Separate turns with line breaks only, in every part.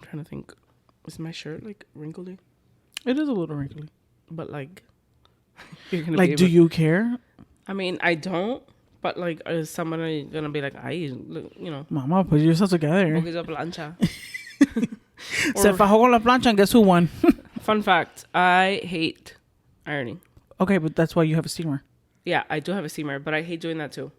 trying to think. Is my shirt like wrinkly?
It is a little wrinkly.
But like, you're gonna
like, do you care?
I mean, I don't. But like, is somebody gonna be like,
Mama, put yourself together.
Esa plancha.
Se fajó con la plancha and guess who won?
Fun fact, I hate ironing.
Okay, but that's why you have a steamer.
Yeah, I do have a steamer, but I hate doing that too.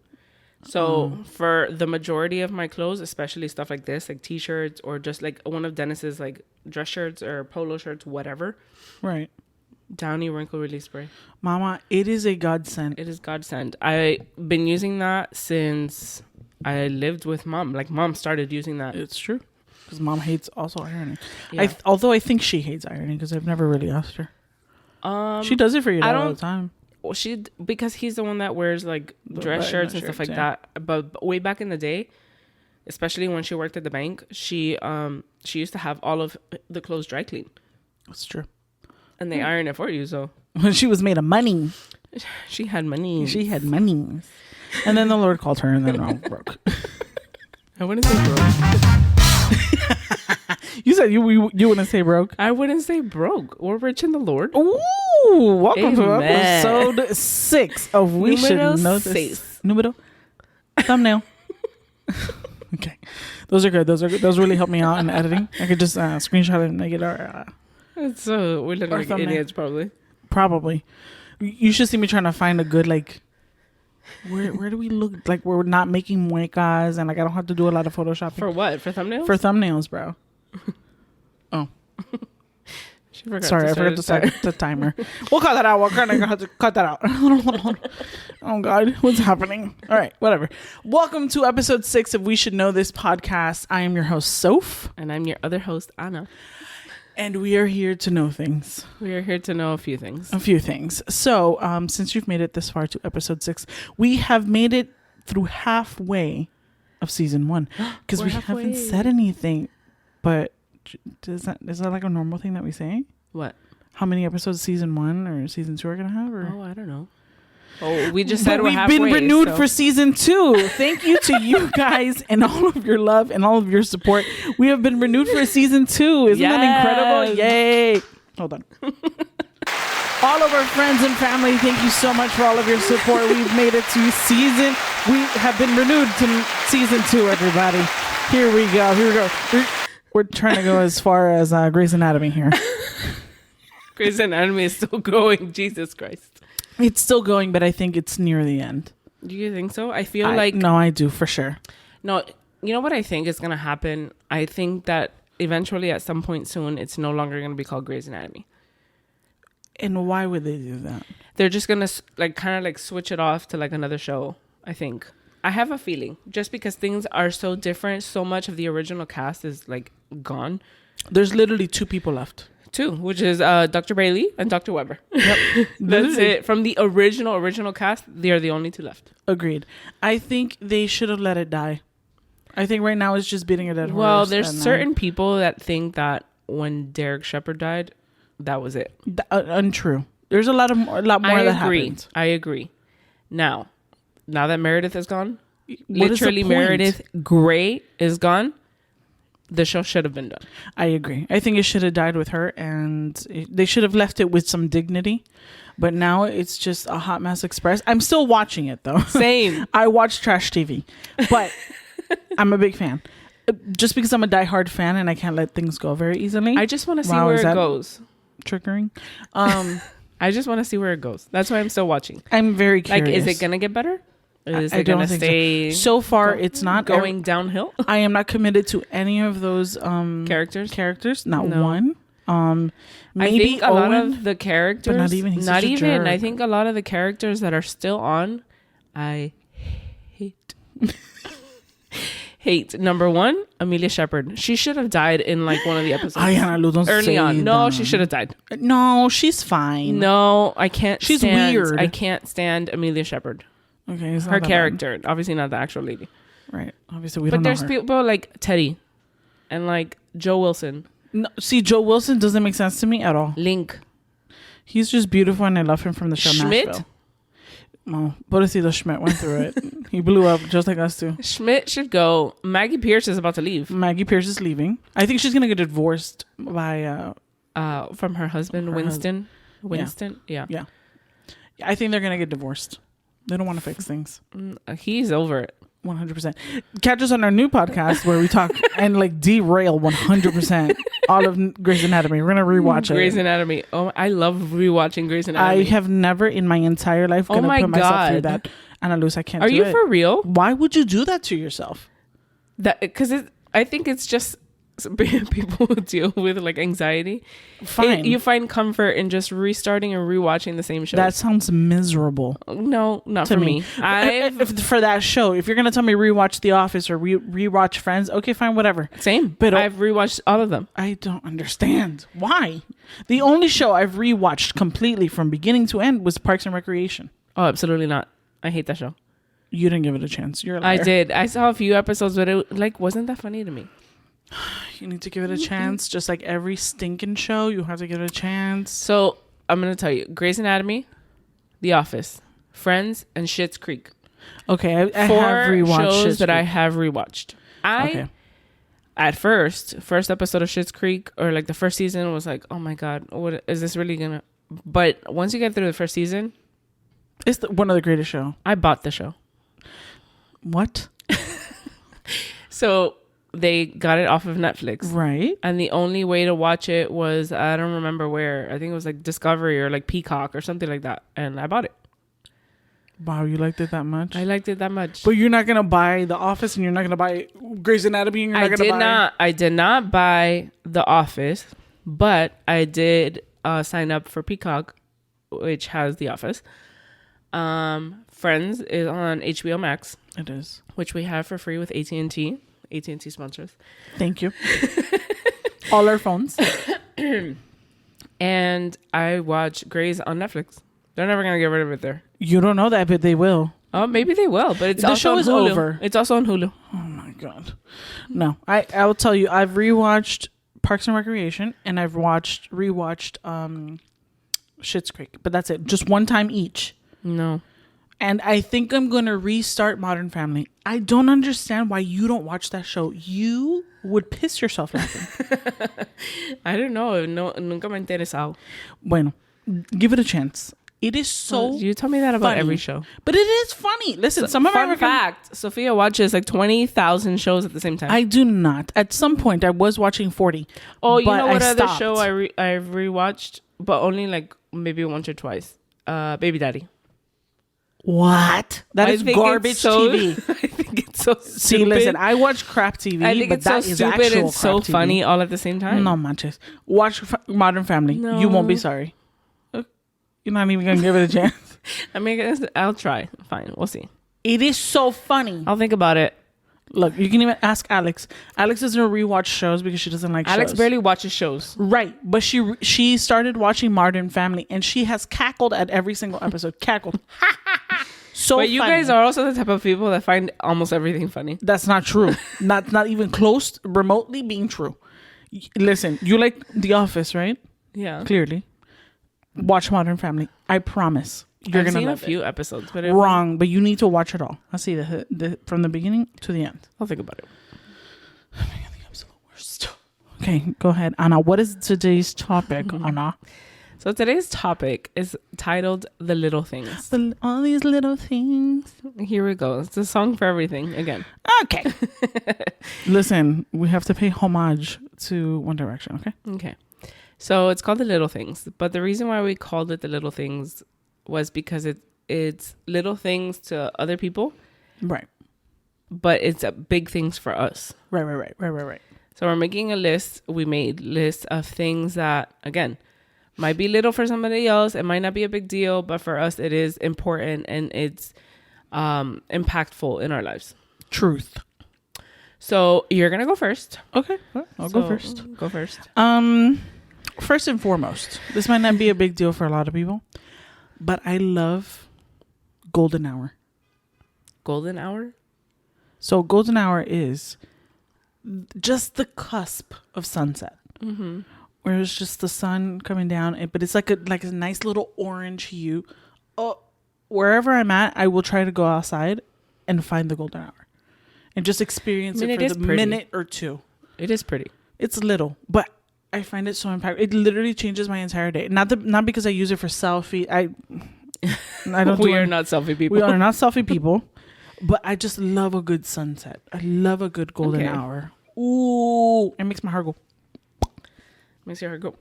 So for the majority of my clothes, especially stuff like this, like t-shirts or just like one of Dennis's like dress shirts or polo shirts, whatever.
Right.
Downy wrinkle release spray.
Mama, it is a godsend.
It is godsend. I've been using that since I lived with mom. Like mom started using that.
It's true. Because mom hates also ironing.
Yeah.
Although I think she hates ironing because I've never really asked her. She does it for you all the time.
Well, because he's the one that wears like dress shirts and stuff like that. But way back in the day, especially when she worked at the bank, she used to have all of the clothes dry clean.
That's true.
And they iron it for you, so
she was made of money.
She had money.
She had money. And then the Lord called her and then all broke.
I wouldn't say broke.
You said you wouldn't say broke.
I wouldn't say broke. We're rich in the Lord.
Ooh, welcome to episode 6 of We Should Know This. Numero. Thumbnail. Okay. Those are good. Those really help me out in editing. I could just screenshot it and make it our...
So we're looking like idiots,
Probably. You should see me trying to find a good, like... Where do we look like we're not making muecas and like I don't have to do a lot of photoshopping.
For what? For thumbnails?
For thumbnails, bro. Oh. Sorry, I forgot to start the timer. We'll cut that out. We're going to have to cut that out. Oh, God. What's happening? All right. Whatever. Welcome to episode 6 of We Should Know This podcast. I am your host, Soph.
And I'm your other host, Anna.
And we are here to know things.
We are here to know a few things.
So, since you've made it this far to episode 6, we have made it through halfway of season 1 because we haven't said anything. But is that like a normal thing that we say?
What?
How many episodes of season 1 or season 2 are gonna have? Or?
Oh, I don't know. Oh, we just said we've
been renewed for season 2. Thank you to you guys and all of your love and all of your support. We have been renewed for season 2. Isn't that incredible? Yay! Hold on. All of our friends and family, thank you so much for all of your support. We've made it to season. We have been renewed to season 2. Everybody, here we go. We're trying to go as far as Grey's Anatomy here.
Grey's Anatomy is still going. Jesus Christ.
It's still going, but I think it's near the end.
Do you think so? I feel like...
No, I do, for sure.
No, you know what I think is going to happen? I think that eventually at some point soon, it's no longer going to be called Grey's Anatomy.
And why would they do that?
They're just going to kind of switch it off to like another show, I think. I have a feeling. Just because things are so different, so much of the original cast is like gone.
There's literally 2 people left.
2, which is Dr. Bailey and Dr. Weber. Yep. That's it. From the original cast, they are the only 2 left.
Agreed. I think they should have let it die. I think right now it's just beating a dead horse.
Well, there's certain people that think that when Derek Shepherd died, that was it.
Untrue. There's a lot more that happened.
I agree. Now that Meredith is gone, literally Meredith Grey is gone. The show should have been done.
I agree. I think it should have died with her, and they should have left it with some dignity. But now it's just a hot mess express. I'm still watching it, though.
Same.
I watch trash TV, but I'm a big fan. Just because I'm a diehard fan and I can't let things go very easily.
I just want to see where it goes.
Triggering.
I just want to see where it goes. That's why I'm still watching.
I'm very curious.
Like, is it going to get better? Is it going to stay?
So far, it's not
going downhill.
I am not committed to any of those characters. Not one. Maybe
I think a lot of the characters,
but not even. He's such a jerk.
I think a lot of the characters that are still on, I hate. Hate. Number 1, Amelia Shepherd. She should have died in like one of the episodes. Early on. No, she should have died.
No, she's fine.
No, I can't.
She's weird.
I can't stand Amelia Shepherd.
Okay,
her character, obviously not the actual lady.
Right. Obviously, we don't know her. But
there's people like Teddy and like Joe Wilson.
No, see, Joe Wilson doesn't make sense to me at all.
Link.
He's just beautiful and I love him from the show
Schmidt?
Nashville. Oh, Pobrecito Schmidt went through it. He blew up just like us too.
Schmidt should go. Maggie Pierce is about to leave.
Maggie Pierce is leaving. I think she's gonna get divorced by
from her husband, Winston. Winston, yeah.
I think they're gonna get divorced. They don't want to fix things.
He's over it.
100%. Catch us on our new podcast where we talk and like derail 100% all of Grey's Anatomy. We're gonna rewatch it.
Grey's Anatomy. Oh, I love rewatching Grey's Anatomy.
I have never in my entire life gonna put myself through that. Anna Luz, I can't.
Are you for real?
Why would you do that to yourself?
That because I think it's just people who deal with like anxiety.
Fine.
You find comfort in just restarting and rewatching the same show.
That sounds miserable.
No, not for me.
For that show, if you're gonna tell me rewatch The Office or rewatch Friends, okay, fine, whatever.
Same, but I've rewatched all of them.
I don't understand why. The only show I've rewatched completely from beginning to end was Parks and Recreation.
Oh, absolutely not. I hate that show.
You didn't give it a chance. You're a liar.
I did. I saw a few episodes, but it like wasn't that funny to me.
You need to give it a chance. Just like every stinking show, you have to give it a chance.
So I'm gonna tell you: Grey's Anatomy, The Office, Friends, and Schitt's Creek.
Okay, I
Four
have rewatched
shows
Schitt's
that I
Creek.
have rewatched. At first episode of Schitt's Creek or like the first season was like, oh my god, what is this really gonna? But once you get through the first season,
it's one of the greatest show.
I bought the show.
What?
So they got it off of Netflix.
Right.
And the only way to watch it was, I don't remember where. I think it was like Discovery or like Peacock or something like that. And I bought it.
Wow, you liked it that much?
I liked it that much.
But you're not going to buy The Office and you're not going to buy Grey's Anatomy and you're not going to buy...
I did not buy The Office, but I did sign up for Peacock, which has The Office. Friends is on HBO Max.
It is.
Which we have for free with AT&T. AT&T sponsors.
Thank you. All our phones.
And I watch Grey's on Netflix. They're never going to get rid of it there.
You don't know that, but they will.
Oh, maybe they will, but it's
the
also
show
on
is
Hulu.
over.
It's also on Hulu.
Oh my god. No, I will tell you, I've rewatched Parks and Recreation and I've rewatched Schitt's Creek, but that's it. Just one time each.
No.
And I think I'm going to restart Modern Family. I don't understand why you don't watch that show. You would piss yourself laughing.
I don't know. No, nunca me he interesado.
Bueno, give it a chance. It is so
You tell me that about
funny.
every show.
But it is funny. Listen, some of
Fun fact, Sophia watches like 20,000 shows at the same time.
I do not. At some point, I was watching 40.
Oh, you
but
know what
I
other
stopped.
show I've rewatched, but only like maybe once or twice? Baby Daddy.
What? That is garbage TV.
I think it's so stupid.
See, listen, I watch crap TV,
I think
but
it's so
that is
stupid
actual
and so
crap TV.
funny all at the same time.
No manches. Watch Modern Family.
No.
You won't be sorry. You're not even gonna give it a chance.
I mean, I'll try. Fine, we'll see.
It is so funny.
I'll think about it.
Look, you can even ask Alex. Alex doesn't rewatch shows because she doesn't like
Alex
shows.
barely watches shows.
Right, but she started watching Modern Family and she has cackled at every single episode. Cackled. So
but you
funny.
guys are also the type of people that find almost everything funny.
That's not true. not even close, remotely being true. Listen, you like The Office, right?
Yeah.
Clearly. Watch Modern Family. I promise. You're
I've
gonna
seen
love
a few episodes, but
Wrong, but you need to watch it all. I'll see the from the beginning to the end.
I'll think about it.
I think I'm the worst. Okay, go ahead, Anna. What is today's topic, Anna?
So today's topic is titled "The Little Things."
All these little things.
Here we go. It's a song for everything again.
Okay. Listen, we have to pay homage to One Direction. Okay.
Okay. So it's called "The Little Things," but the reason why we called it "The Little Things" was because it's little things to other people,
Right.
but it's big things for us.
Right.
So we're making a list. We made lists of things that, again, might be little for somebody else. It might not be a big deal, but for us, it is important and it's impactful in our lives.
Truth.
So you're gonna go first.
Okay. I'll go first.
Go first.
First and foremost, this might not be a big deal for a lot of people, but I love golden hour.
Golden hour?
So golden hour is just the cusp of sunset, where it's just the sun coming down, but it's like a nice little orange hue. Oh, wherever I'm at, I will try to go outside and find the golden hour and just experience it for the minute or two.
It is pretty.
It's little, but I find it so impactful. It literally changes my entire day. Not because I use it for selfie. I don't.
We are not selfie people.
We are not selfie people. But I just love a good sunset. I love a good golden hour. Ooh, it makes my heart go.
Makes your heart go.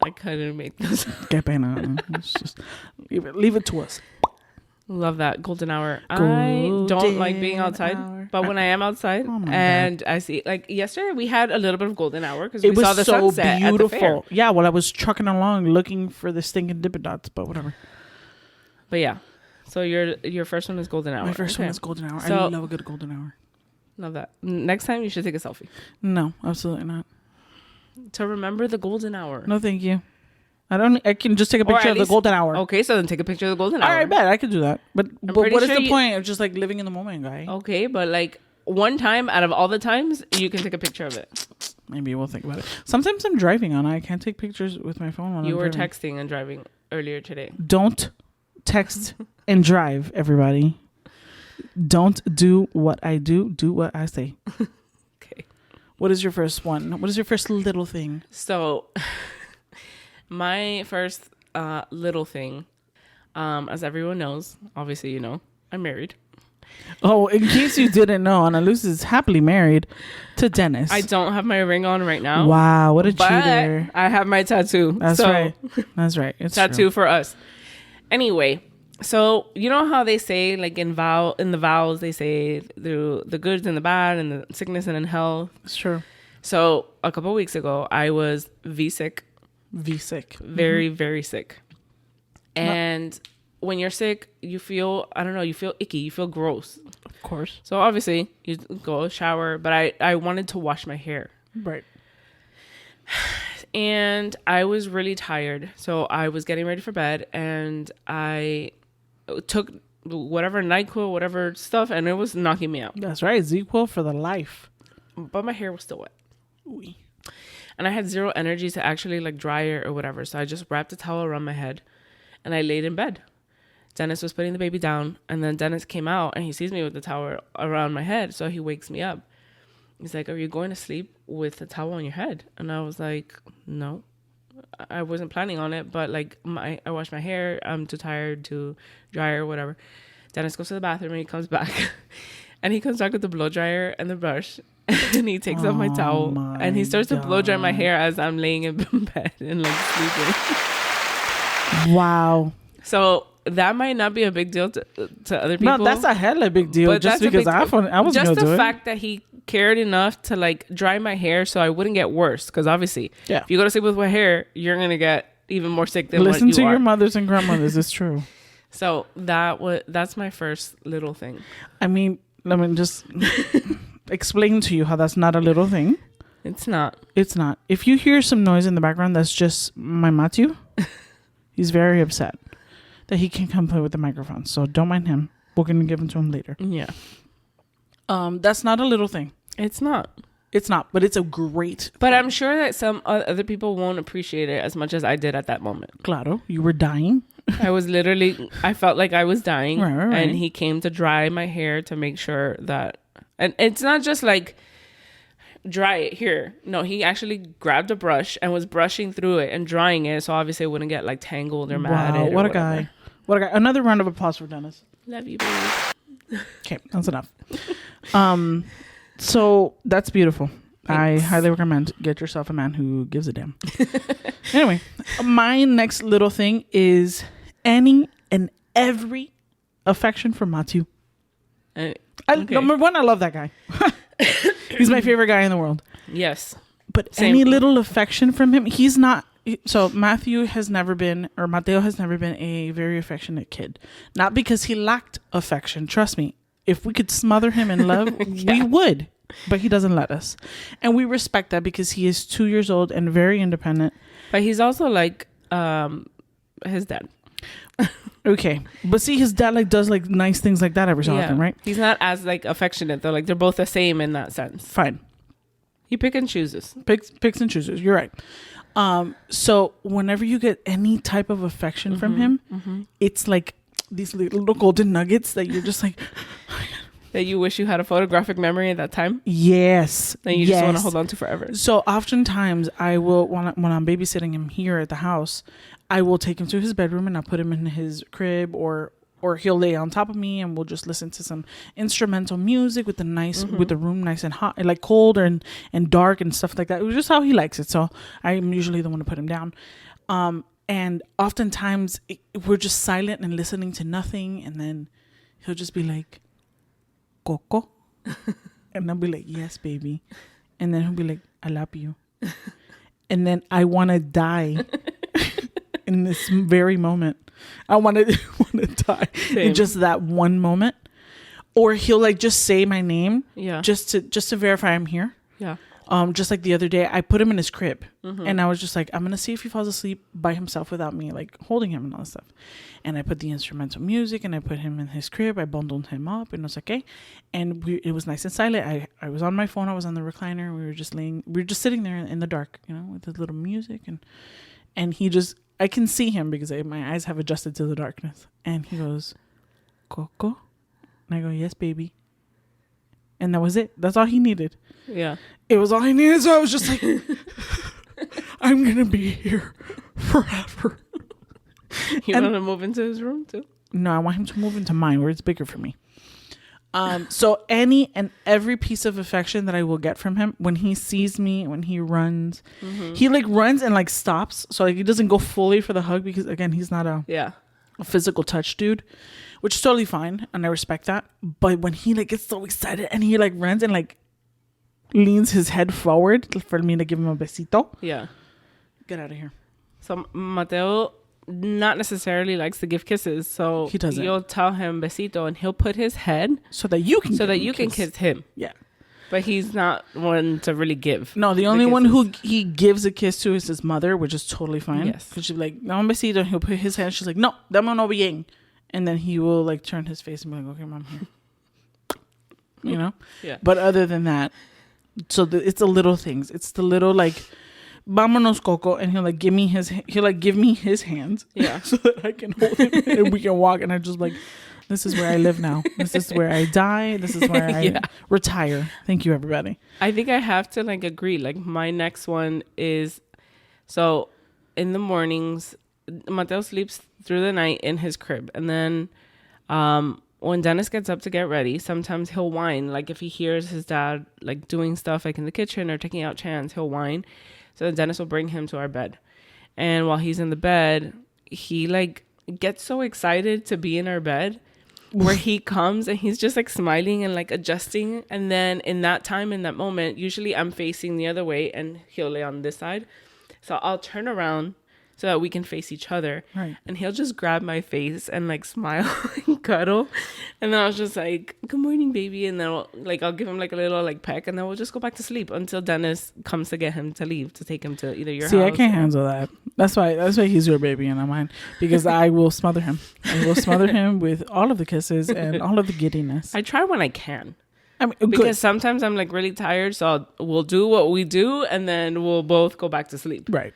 I couldn't make this.
It's just leave it to us.
Love that golden hour. I don't like being outside, but when I am outside and I see, like yesterday, we had a little bit of golden hour because we saw the sunset at the fair.
Yeah, well, I was trucking along looking for the stinking Dippin' Dots, but whatever.
But yeah, so your first one is golden hour.
My first one is golden hour. So, I love a good golden hour.
Love that. Next time you should take a selfie.
No, absolutely not.
To remember the golden hour.
No, thank you. I can just take a picture of the golden hour.
Okay, so then take a picture of the golden hour.
All right, bet I could do that. But what is the point of just like living in the moment, guy?
Okay, but like one time out of all the times, you can take a picture of it.
Maybe we'll think about it. Sometimes I'm driving on. I can't take pictures with my phone while
you
I'm
were
driving.
texting and driving earlier today.
Don't text and drive, everybody. Don't do what I do. Do what I say.
Okay.
What is your first one? What is your first little thing?
So, my first little thing, as everyone knows, obviously you know, I'm married.
Oh, in case you didn't know, Ana Luz is happily married to Dennis.
I don't have my ring on right now.
Wow, what a cheater.
I have my tattoo.
That's right. That's right. It's
tattoo
true.
For us. Anyway, so you know how they say, like in the vows, they say through the good and the bad and the sickness and in health.
It's true.
So a couple of weeks ago, I was V-sick.
V-sick.
Very, very sick. And when you're sick, you feel, I don't know, you feel icky. You feel gross.
Of course.
So obviously, you go shower. But I wanted to wash my hair.
Right.
And I was really tired. So I was getting ready for bed. And I took whatever NyQuil, whatever stuff. And it was knocking me out.
That's right. ZQuil for the life.
But my hair was still wet.
Ooh.
And I had zero energy to actually like dry it or whatever. So I just wrapped a towel around my head. And I laid in bed. Dennis was putting the baby down. And then Dennis came out and he sees me with the towel around my head. So he wakes me up. He's like, "Are you going to sleep with a towel on your head?" And I was like, "No, I wasn't planning on it." But like I washed my hair. I'm too tired to dry or whatever. Dennis goes to the bathroom and he comes back. And he comes back with the blow dryer and the brush. And he takes off my towel. And he starts to blow dry my hair as I'm laying in bed and like sleeping.
Wow.
So that might not be a big deal to other people.
No, that's a hella big deal.
But
just because I was going to do it.
Just the fact that he cared enough to like dry my hair so I wouldn't get worse. Because obviously, if you go to sleep with wet hair, you're going to get even more sick than
Listen
what you
to
are.
your mothers and grandmothers. It's true.
So that's my first little thing.
I mean, let me just explain to you how that's not a little thing.
It's not.
It's not. If you hear some noise in the background, that's just my Matthew. He's very upset that he can't come play with the microphone. So don't mind him. We're going to give him to him later.
Yeah.
That's not a little thing.
It's not.
It's not, but it's a great
But
thing.
I'm sure that some other people won't appreciate it as much as I did at that moment.
Claro, you were dying.
I felt like I was dying.
Right.
And he came to dry my hair to make sure that, and it's not just like dry it here. No, he actually grabbed a brush and was brushing through it and drying it. So obviously it wouldn't get like tangled or matted.
Wow, what a guy. What a guy. Another round of applause for Dennis.
Love you, baby.
Okay, that's enough. So that's beautiful. Thanks. I highly recommend get yourself a man who gives a damn. Anyway, my next little thing is any and every affection for Matthew. Okay. Number one, I love that guy. He's my favorite guy in the world.
Yes.
But same. Any little affection from him, he's not. So Mateo has never been a very affectionate kid. Not because he lacked affection. Trust me. If we could smother him in love, we would. But he doesn't let us. And we respect that because he is 2 years old and very independent.
But he's also like his dad.
Okay. But see, his dad like does like nice things like that every so often, right?
He's not as like affectionate though. Like they're both the same in that sense.
Fine.
He picks and chooses.
Picks and chooses. You're right. So whenever you get any type of affection from him, it's like these little golden nuggets that you're just like,
that you wish you had a photographic memory at that time.
Yes.
That you just want to hold on to forever.
So oftentimes I will, when I'm babysitting him here at the house, I will take him to his bedroom and I'll put him in his crib, or he'll lay on top of me and we'll just listen to some instrumental music with the nice, with the room nice and hot, like cold and dark and stuff like that. It was just how he likes it. So I'm usually the one to put him down. And oftentimes we're just silent and listening to nothing. And then he'll just be like, Coco. And I'll be like, yes, baby. And then he'll be like, I love you. And then I want to die in this very moment. I want to die. Same. In just that one moment. Or he'll like just say my name. Yeah. Just to verify I'm here. Yeah. Just like the other day, I put him in his crib, and I was just like, I'm gonna see if he falls asleep by himself without me like holding him and all that stuff. And I put the instrumental music, and I put him in his crib. I bundled him up, and it was okay. And it was nice and silent. I was on my phone. I was on the recliner. We were just sitting there in the dark, with the little music, and he just, I can see him because my eyes have adjusted to the darkness. And he goes, Coco, and I go, yes, baby. And that was it. That's all he needed. Yeah. It was all he needed. So I was just like, I'm going to be here forever.
You want to move into his room too?
No, I want him to move into mine where it's bigger for me. So any and every piece of affection that I will get from him, when he sees me, when he runs, he like runs and like stops. So like he doesn't go fully for the hug because again, he's not a physical touch dude, which is totally fine. And I respect that. But when he like gets so excited and he like runs and like leans his head forward for me to give him a besito. Yeah. Get out of here.
So Mateo not necessarily likes to give kisses. So
he doesn't.
You'll tell him besito and he'll put his head
so that you can
kiss him.
Yeah.
But he's not one to really give.
No, the only one who he gives a kiss to is his mother, which is totally fine. Yes. Because she'll be like, no, un besito. And he'll put his hand. She's like, no, dame uno bien. And then he will like turn his face and be like, okay, mom, here. Yeah. But other than that, so it's the little things. It's the little like, vámonos, Coco, and he'll give me his hands. Yeah. So that I can hold him and we can walk. And I'm just like, this is where I live now. This is where I die. This is where I retire. Thank you, everybody.
I think I have to like agree. Like my next one is, so in the mornings, Mateo sleeps through the night in his crib, and then when Dennis gets up to get ready, sometimes he'll whine. Like if he hears his dad like doing stuff like in the kitchen or taking out Chance, he'll whine. So then Dennis will bring him to our bed. And while he's in the bed, he like gets so excited to be in our bed where he comes and he's just like smiling and like adjusting. And then in that time, in that moment, usually I'm facing the other way and he'll lay on this side. So I'll turn around so that we can face each other. Right. And he'll just grab my face and like smile and cuddle. And then I was just like, good morning, baby. And then I'll give him like a little like peck, and then we'll just go back to sleep until Dennis comes to get him to leave, to take him to either your house.
See, I can't handle that. That's why he's your baby and I'm mine, because I will smother him. I will smother him with all of the kisses and all of the giddiness.
I try when I can. Because sometimes I'm like really tired, so we'll do what we do and then we'll both go back to sleep. Right.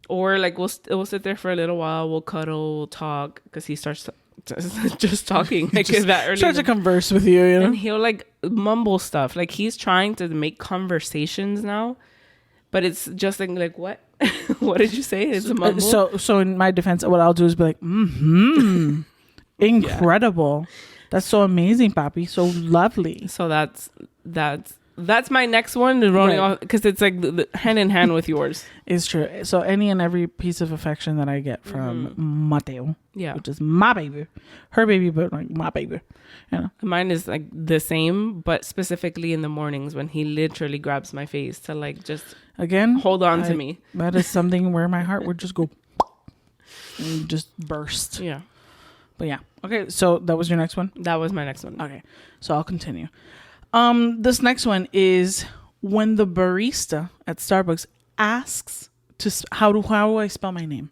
Or like we'll sit there for a little while. We'll cuddle, we'll talk, because he starts just talking like that early.
Starts to converse with you,
and he'll like mumble stuff. Like he's trying to make conversations now, but it's just like what? What did you say? It's a mumble.
So in my defense, what I'll do is be like, incredible. That's so amazing, papi. So lovely.
So that's my next one, because it's like hand in hand with yours.
It's true. So any and every piece of affection that I get from Mateo, which is my baby, her baby, but like my baby.
Mine is like the same, but specifically in the mornings when he literally grabs my face to like just hold on to me.
That is something where my heart would just go and just burst. Yeah. But yeah. Okay. So that was your next one?
That was my next one.
Okay. So I'll continue. This next one is when the barista at Starbucks asks how do I spell my name?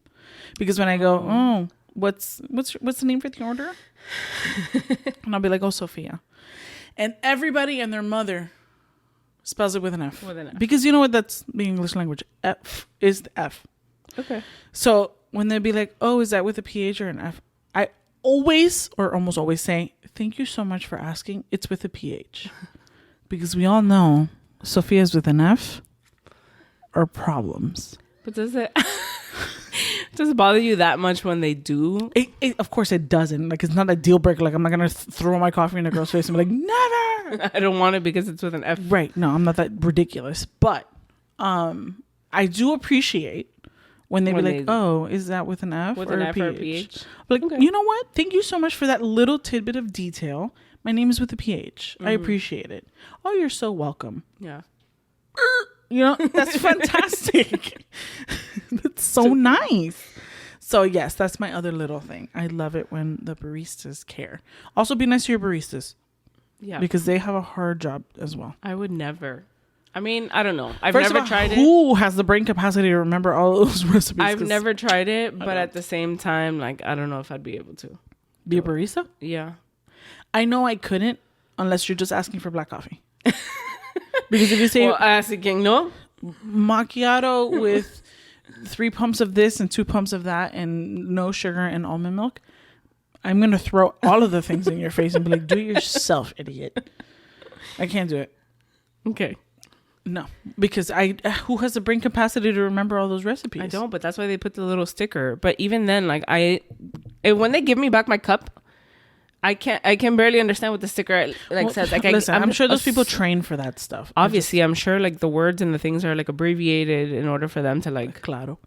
Because when I go, what's the name for the order? And I'll be like, Sophia. And everybody and their mother spells it with an F. With an F. Because you know what? That's the English language. F is the F. Okay. So when they'd be like, is that with a PH or an F? always or almost always say, thank you so much for asking. It's with a PH. Because we all know Sophia's with an F are problems.
But does it bother you that much when they do?
Of course it doesn't. Like, it's not a deal breaker. Like, I'm not going to throw my coffee in a girl's face and be like, never.
I don't want it because it's with an F.
Right. No, I'm not that ridiculous. But I do appreciate when they be like, oh, is that with an F or a PH? Like, okay. You know what? Thank you so much for that little tidbit of detail. My name is with a PH. I appreciate it. Oh, you're so welcome.
Yeah.
You know, that's fantastic. That's so nice. So, yes, that's my other little thing. I love it when the baristas care. Also, be nice to your baristas.
Yeah.
Because they have a hard job as well.
I would never. I mean, I don't know. I've
First
never
of all,
tried it.
Who has the brain capacity to remember all those recipes?
I've never tried it, but at the same time, like, I don't know if I'd be able to.
Be a barista?
Yeah.
I know I couldn't unless you're just asking for black coffee. Because if you say
asking no
macchiato with 3 pumps of this and 2 pumps of that and no sugar and almond milk, I'm going to throw all of the things in your face and be like, do it yourself, idiot. I can't do it.
Okay.
No, because who has the brain capacity to remember all those recipes?
I don't, but that's why they put the little sticker. But even then, like, when they give me back my cup, I can barely understand what the sticker says. Like,
listen, I'm sure those people train for that stuff.
Obviously, I'm sure like the words and the things are like abbreviated in order for them to like.
Claro.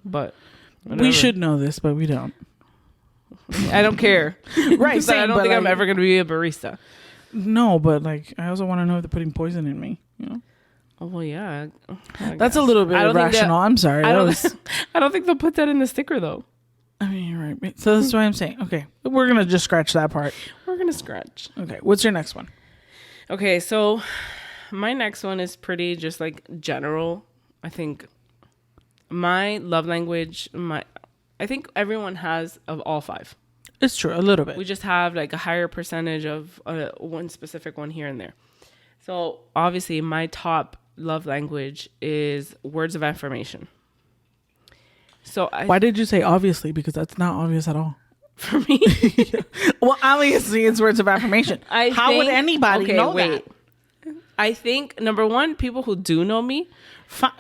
But whatever.
We should know this, but we don't.
I don't care.
Right.
Same, I don't think I'm ever going to be a barista.
No, but like I also want to know if they're putting poison in me. You know.
Oh well, yeah.
That's a little bit irrational. I'm sorry.
I don't think they'll put that in the sticker though.
I mean, you're right. So that's what I'm saying. Okay, we're gonna just scratch that part.
We're gonna scratch.
Okay, what's your next one?
Okay, so my next one is pretty just like general. I think my love language, I think everyone has of all 5.
It's true, a little bit.
We just have like a higher percentage of one specific one here and there. So obviously, my top love language is words of affirmation. So
why did you say obviously? Because that's not obvious at all.
For me?
Well, obviously it's words of affirmation. How would anybody know that?
I think, number one, people who do know me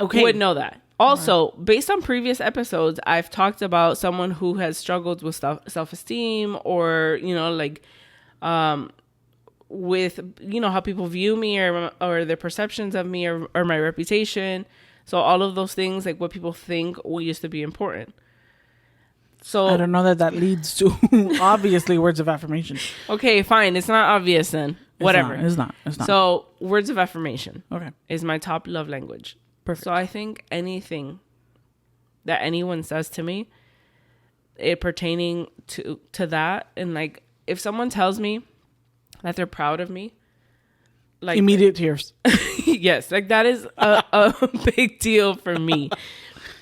would know that. Also, based on previous episodes, I've talked about someone who has struggled with self-esteem or, you know, like with, you know, how people view me or their perceptions of me or my reputation. So all of those things, like what people think used to be important. So
I don't know that leads to obviously words of affirmation.
Okay, fine. It's not obvious then. Whatever.
It's not.
So words of affirmation
is
my top love language.
Perfect.
So I think anything that anyone says to me, it pertaining to that, and like if someone tells me that they're proud of me, like
immediate tears.
Yes, like that is a big deal for me.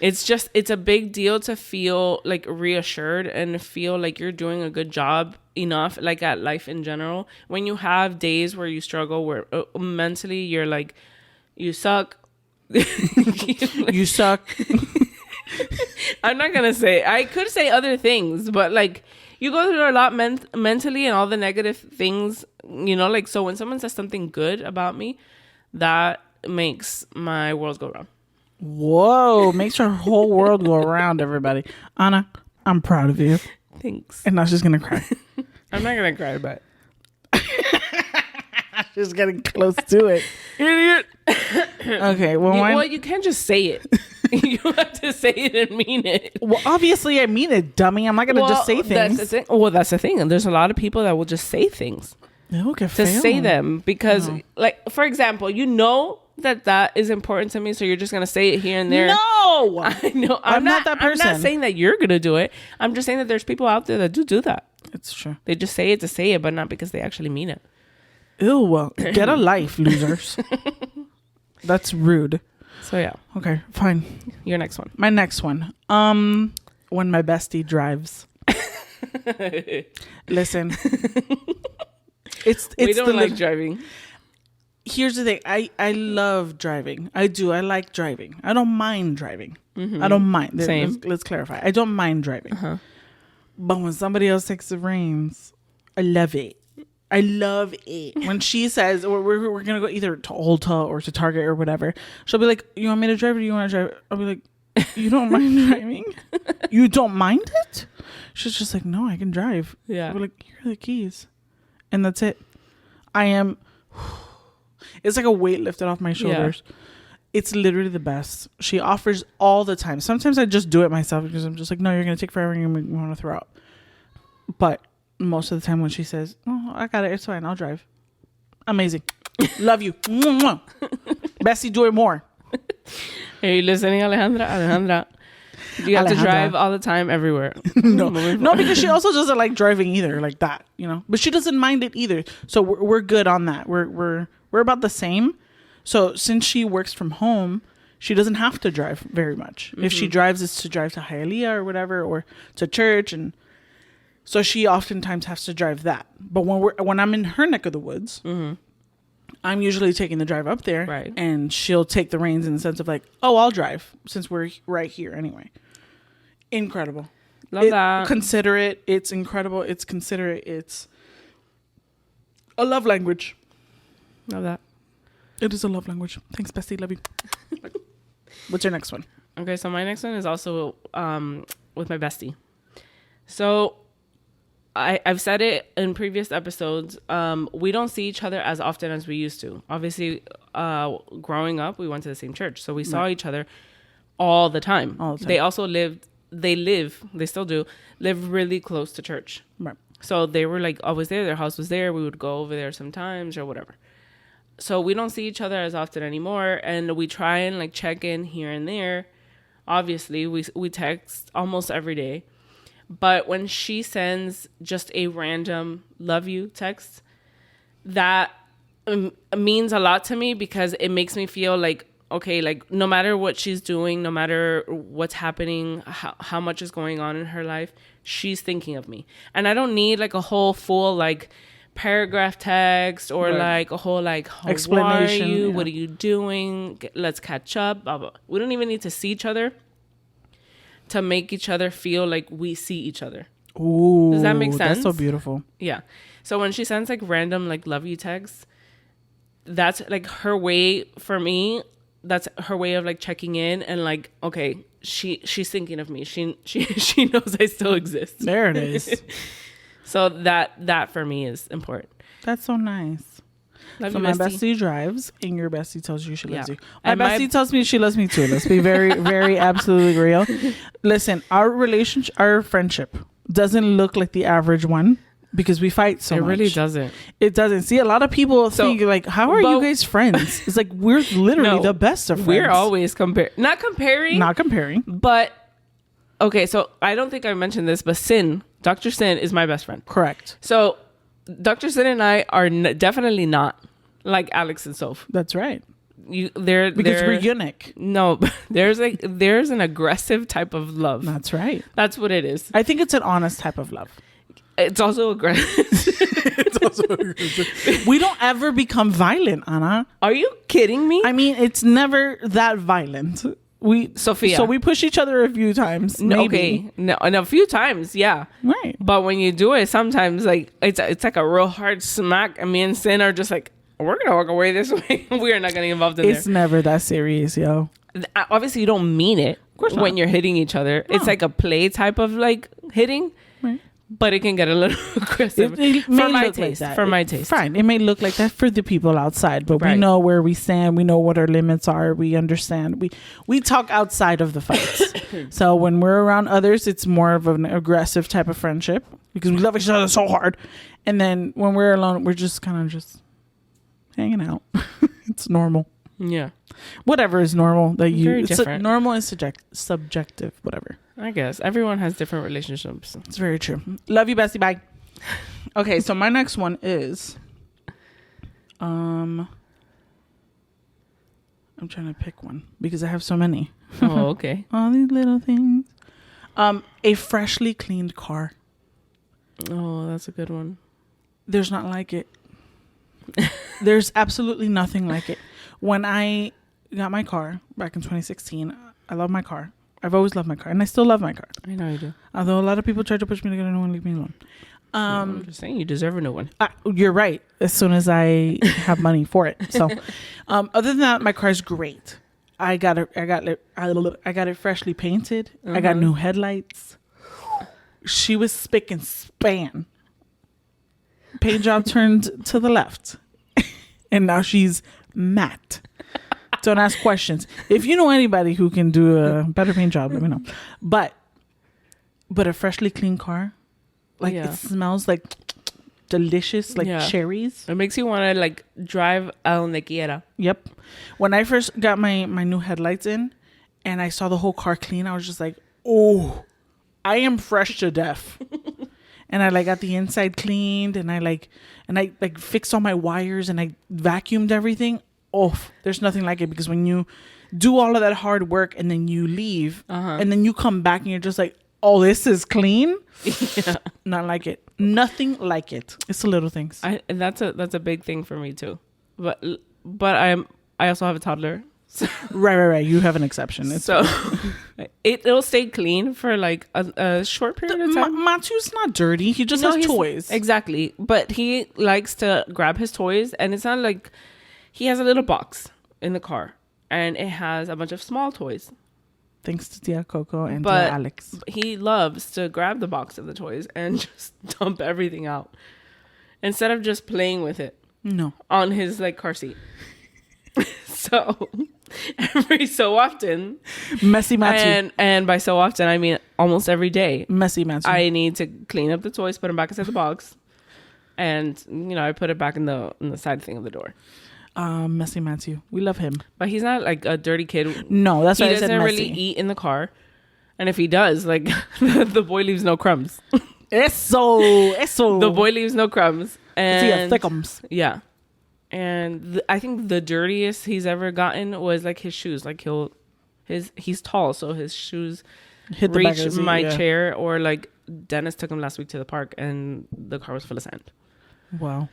It's a big deal to feel like reassured and feel like you're doing a good job enough, like at life in general. When you have days where you struggle, where mentally you're like, you suck.
You suck.
I'm not gonna say. I could say other things, but like you go through a lot mentally and all the negative things, you know. Like so, when someone says something good about me, that makes my world go round.
Whoa, makes her whole world go around, everybody. Anna, I'm proud of you.
Thanks.
And now she's gonna cry.
I'm not gonna cry, but
she's getting close to it. Idiot. Okay, well,
you can't just say it. You have to say it and mean it.
Well, obviously I mean it, dummy. I'm not gonna just say things.
That's the thing. And there's a lot of people that will just say things to say them because, like, for example, you know that is important to me, so you're just gonna say it here and there.
No,
I know. I'm not that person. I'm not saying that you're gonna do it. I'm just saying that there's people out there that do that.
It's true.
They just say it to say it, but not because they actually mean it.
Ew, well, get a life, losers. That's rude.
So yeah.
Okay, fine.
Your next one.
My next one. When my bestie drives. Listen.
We don't like driving.
Here's the thing. I love driving. I do. I like driving. I don't mind driving. Mm-hmm. I don't mind.
Same.
Let's clarify. I don't mind driving. But when somebody else takes the reins, I love it. I love it. When she says, we're going to go either to Ulta or to Target or whatever, she'll be like, you want me to drive or do you want to drive? I'll be like, you don't mind driving? You don't mind it? She's just like, no, I can drive.
Yeah.
We're like, here are the keys. And that's it. It's like a weight lifted off my shoulders. Yeah. It's literally the best. She offers all the time. Sometimes I just do it myself because I'm just like, no, you're going to take forever and you're going to want to throw up. But most of the time when she says, oh, I got it, it's fine, I'll drive. Amazing. Love you. Bessie, do it more.
Are you listening, Alejandra? You have to drive all the time everywhere.
No, because she also doesn't like driving either, like that, you know. But she doesn't mind it either. So we're good on that. We're about the same. So since she works from home, she doesn't have to drive very much. Mm-hmm. If she drives, it's to drive to Hialeah or whatever, or to church, and so she oftentimes has to drive that. But when I'm in her neck of the woods, mm-hmm. I'm usually taking the drive up there,
right? And
she'll take the reins in the sense of like, oh, I'll drive since we're right here anyway. Incredible.
Love that.
Considerate. It's incredible. It's considerate. It's a love language.
Love that.
It is a love language. Thanks, Bestie. Love you. What's your next one?
Okay, so my next one is also with my bestie. So I've said it in previous episodes. We don't see each other as often as we used to. Obviously, growing up, we went to the same church, so we saw each other all the time. They also they still do live really close to church.
Right.
So they were like always there. Their house was there. We would go over there sometimes or whatever. So we don't see each other as often anymore, and we try and like check in here and there. Obviously, we text almost every day. But when she sends just a random love you text, that means a lot to me because it makes me feel like, okay, like no matter what she's doing, no matter what's happening, how much is going on in her life, she's thinking of me. And I don't need like a whole full like paragraph text or like a whole like explanation. How are you? Yeah. What are you doing? Let's catch up. Blah, blah. We don't even need to see each other to make each other feel like we see each other.
Ooh,
does that make sense?
That's so beautiful.
Yeah. So when she sends like random like love you texts, that's like her way for me. That's her way of like checking in and like, okay, she's thinking of me. She knows I still exist.
There it is.
So that for me is important.
That's so nice.
Love
so
you,
my
bestie.
Bestie drives, and your bestie tells you she loves you. My
And
bestie tells me she loves me too. Let's be very, very absolutely real. Listen, our relationship, our friendship doesn't look like the average one because we fight so much.
It really doesn't.
It doesn't. See, a lot of people think like, how are you guys friends? It's like, we're literally the best of friends.
We're always not comparing. But, okay, so I don't think I mentioned this, but Dr. Sin is my best friend.
Correct.
So Dr. Sin and I are definitely not like Alex and Soph.
That's right.
Because
we're unique.
No, there's an aggressive type of love.
That's right.
That's what it is.
I think it's an honest type of love.
It's also aggressive.
We don't ever become violent, Anna.
Are you kidding me?
I mean, it's never that violent.
Sophia.
So we push each other a few times. Maybe.
Okay. No, and a few times, yeah.
Right.
But when you do it, sometimes like it's like a real hard smack, and me and Sin are just like, we're gonna walk away this way. We are not gonna get involved in
It's never that serious, yo.
Obviously, you don't mean it when you're hitting each other. No. It's like a play type of like hitting. Right. But it can get a little aggressive
for my taste.
Like for my taste.
Fine. It may look like that for the people outside, but we know where we stand. We know what our limits are. We understand. We talk outside of the fights. So when we're around others, it's more of an aggressive type of friendship because we love each other so hard. And then when we're alone, we're just kind of just hanging out. It's normal.
Yeah.
Whatever is normal that you.
Very different.
Normal is subjective. Whatever.
I guess everyone has different relationships.
It's very true. Love you, bestie. Bye. Okay, so my next one is, I'm trying to pick one because I have so many.
Oh, okay.
All these little things. A freshly cleaned car.
Oh, that's a good one.
There's not like it. There's absolutely nothing like it. When I got my car back in 2016, I love my car. I've always loved my car, and I still love my car.
I know you do.
Although a lot of people try to push me to get a new one, leave me alone.
I'm just saying, you deserve a new one.
You're right. As soon as I have money for it. So, other than that, my car is great. I got it freshly painted. I got new headlights. She was spick and span. Paint job turned to the left, and now she's matte. Don't ask questions. If you know anybody who can do a better paint job, let me know. But a freshly clean car. Like it smells like delicious, like cherries.
It makes you want to like drive a donde quiera.
Yep. When I first got my new headlights in, and I saw the whole car clean, I was just like, "Oh, I am fresh to death." And I like got the inside cleaned, and I fixed all my wires, and I vacuumed everything. Oh, there's nothing like it, because when you do all of that hard work and then you leave, and then you come back and you're just like, oh, this is clean. Yeah. Not like it. Nothing like it. It's the little things.
And that's a big thing for me too. But I also have a toddler. So.
Right. You have an exception.
It'll stay clean for like a short period of time.
Matthew's not dirty. He just has toys.
Exactly. But he likes to grab his toys, and it's not like he has a little box in the car, and it has a bunch of small toys.
Thanks to Tia Coco and Tia Alex.
He loves to grab the box of the toys and just dump everything out instead of just playing with it.
No.
On his like car seat. So every so often,
messy Matthew.
And by so often I mean almost every day.
Messy Matthew.
I need to clean up the toys, put them back inside the box, and I put it back in the side thing of the door.
Messy Matthew. We love him.
But he's not like a dirty kid.
No, that's why I said messy.
He doesn't really eat in the car. And if he does, like, the boy leaves no crumbs.
Eso.
The boy leaves no crumbs. And
thickums.
Yeah. And I think the dirtiest he's ever gotten was like his shoes. Like he's tall, so his shoes reach my chair. Or like Dennis took him last week to the park and the car was full of sand.
Wow.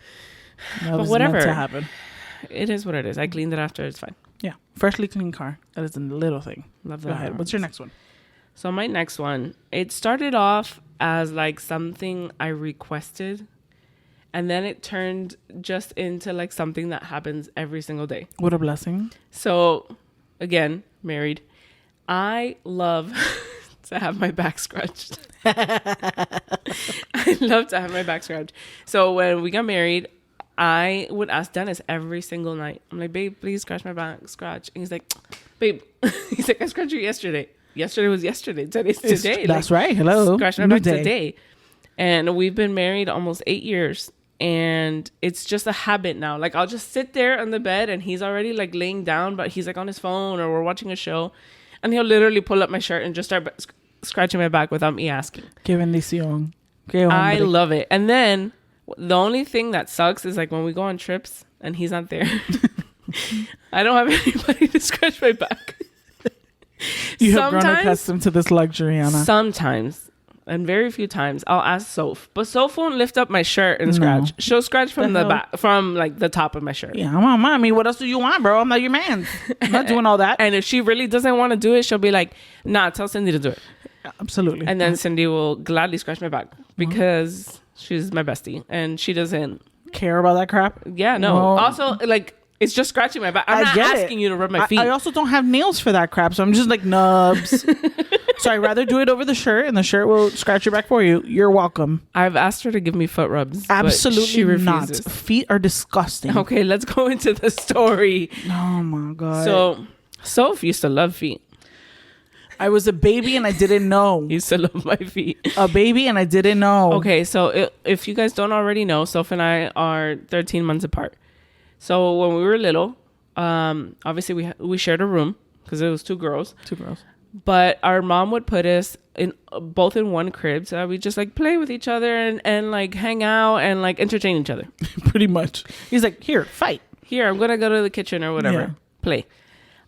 But whatever.
Meant to happen.
It is what it is. I cleaned it after. It's fine.
Yeah. Freshly clean car. That is a little thing.
Love that.
Go ahead. What's your next one?
So my next one, it started off as like something I requested, and then it turned just into like something that happens every single day.
What a blessing.
So again, married. I love to have my back scratched. I love to have my back scratched. So when we got married, I would ask Dennis every single night. I'm like, babe, please scratch my back, scratch. And he's like, babe, he's like, I scratched you yesterday. Yesterday was yesterday. Today's today.
That's right. Hello.
Scratch my back today. And we've been married almost 8 years. And it's just a habit now. Like, I'll just sit there on the bed and he's already like laying down, but he's like on his phone or we're watching a show. And he'll literally pull up my shirt and just start scratching my back without me asking.
Qué bendición.
I love it. And then the only thing that sucks is like when we go on trips and he's not there. I don't have anybody to scratch my back.
You have grown accustomed to this luxury, Anna.
Sometimes, and very few times, I'll ask Soph. But Soph won't lift up my shirt and scratch. She'll scratch from the back, from like the top of my shirt.
Yeah, I'm on, mommy. What else do you want, bro? I'm not your man. I'm not doing all that.
And if she really doesn't want to do it, she'll be like, nah, tell Cindy to do it.
Absolutely.
And then Cindy will gladly scratch my back because she's my bestie and she doesn't
care about that crap.
Yeah, no. Also, like, it's just scratching my back. I'm not asking you to rub my feet.
I also don't have nails for that crap, so I'm just like nubs. So I'd rather do it over the shirt, and the shirt will scratch your back for you. You're welcome.
I've asked her to give me foot rubs.
Absolutely
she refuses.
Not. Feet are disgusting.
Okay, let's go into the story.
Oh my God.
So, Soph used to love feet.
I was a baby and I didn't know.
Used to love my feet.
A baby and I didn't know.
Okay, so if you guys don't already know, Soph and I are 13 months apart. So when we were little, obviously we shared a room because it was two girls. But our mom would put us in both in one crib, so we just like play with each other and like hang out and like entertain each other.
Pretty much. He's like, here, fight.
Here, I'm gonna go to the kitchen or whatever. Yeah. Play.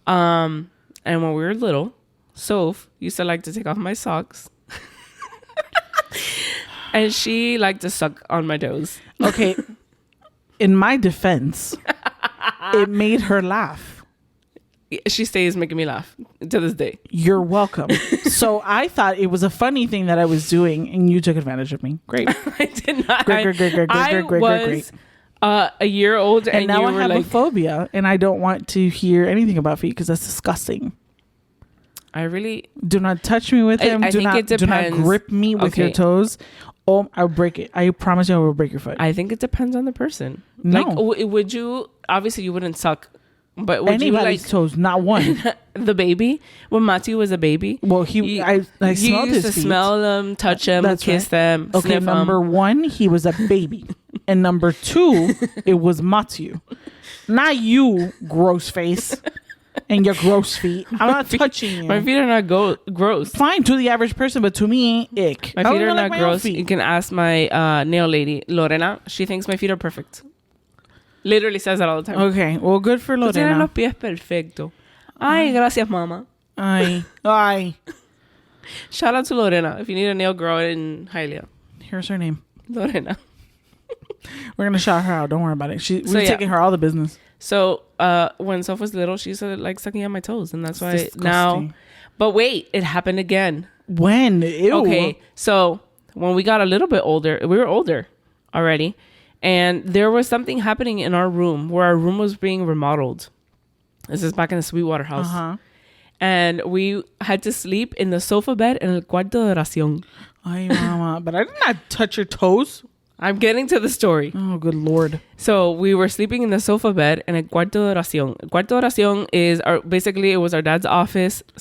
And when we were little, Soph used to like to take off my socks. And she liked to suck on my toes.
Okay. In my defense, it made her laugh.
she stays making me laugh to this day.
You're welcome. So I thought it was a funny thing that I was doing, and you took advantage of me. Great.
I did not.
Great.
I was a year old,
and now
you
I
were
have
like,
a phobia, and I don't want to hear anything about feet because that's disgusting.
I really
do not touch me with them.
I think it depends.
Do not grip me with your toes. Oh, I'll break it. I promise you I will break your foot.
I think it depends on the person.
No.
Like, would you, obviously you wouldn't suck, but would
anybody's toes, not one.
The baby, when Matthew was a baby,
well, I smelled his feet.
Smell them, touch them, kiss them,
okay,
sniff
number
them.
1, he was a baby. And number 2, it was Matthew. Not you, gross face. And your gross feet. I'm not touching you.
My feet are not gross.
Fine to the average person, but to me, ick.
My feet are not gross. You can ask my nail lady, Lorena. She thinks my feet are perfect. Literally says that all the time.
Okay, well, good for Lorena.
Tienen los pies perfecto. Ay, gracias, mama.
Ay.
Shout out to Lorena if you need a nail girl in Hialeah.
Here's her name.
Lorena.
We're going to shout her out. Don't worry about it. We're taking her all the business.
So when Soph was little, she used to like sucking on my toes, and that's why now. But wait, it happened again.
When? Ew.
Okay, so when we got a little bit older, we were older already, and there was something happening in our room where our room was being remodeled. This is back in the Sweetwater house, and we had to sleep in the sofa bed in el cuarto de oración.
Ay, mama! But I did not touch your toes.
I'm getting to the story.
Oh, good Lord.
So we were sleeping in the sofa bed in a cuarto de oración. El cuarto de oración is basically it was our dad's office /